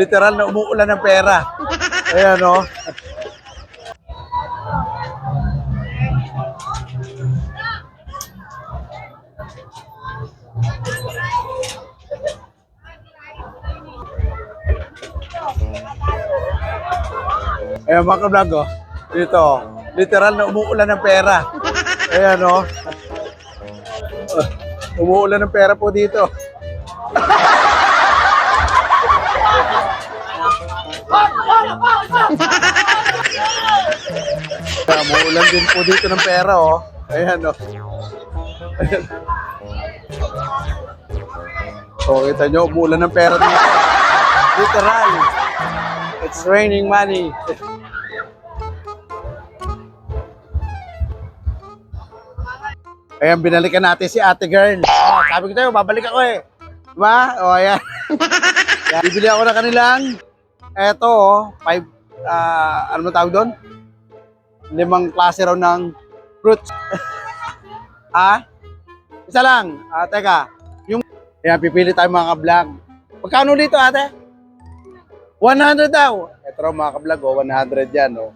Literal na umuulan ng pera. Ayan, no? Ayan, mga ka-vlog, oh. Dito, literal na umuulan ng pera. Ayan, no? Umuulan ng pera po dito. Umuulan din po dito ng pera, oh. Ayan, no? Ayan. So, kita nyo, umuulan ng pera dito. Literal. It's raining money. Ayan, binalikan natin si ate girl. Oh, sabi ko tayo, babalik ako eh. Diba? O, ayan. Bibili ako na kanilang, eto, oh, 5, ano mo tawag doon? 5 klase raw ng fruits. Isa lang. Teka, yung, ayan, pipili tayo mga ka-vlog. Magkano dito, ate? 100 daw. Ito raw mga ka-vlog, oh, 100 yan, oh.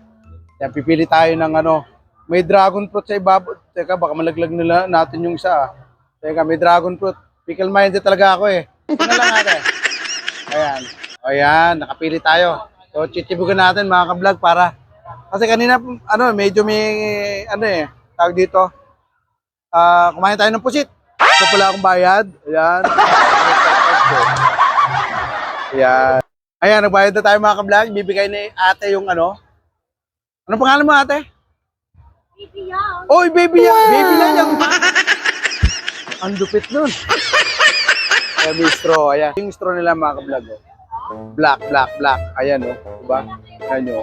Ayan, pipili tayo ng ano, may dragon fruit sa ibabaw. Teka, baka malaglag nila natin yung isa. Teka, may dragon fruit. Pickle-minded talaga ako eh. Ito na lang natin. Ayan. Ayan, nakapili tayo. So, chichibugan natin mga ka-vlog para... Kasi kanina, ano, medyo may, ano eh, tawag dito. Kumain tayo ng pusit. So, pala akong bayad. Ayan. Ayan. Ayan, nagbayad na tayo mga ka-vlog. Bibigay ni ate yung ano. Anong pangalan mo ate? Baby Young. Oy, baby yan! Baby lang yan! Ang lupit nun. Ayan, may straw. Ayan. Yung straw nila mga ka-vlog. Oh. Black, black, black. Ayan, oh. Diba? Ayan, oh.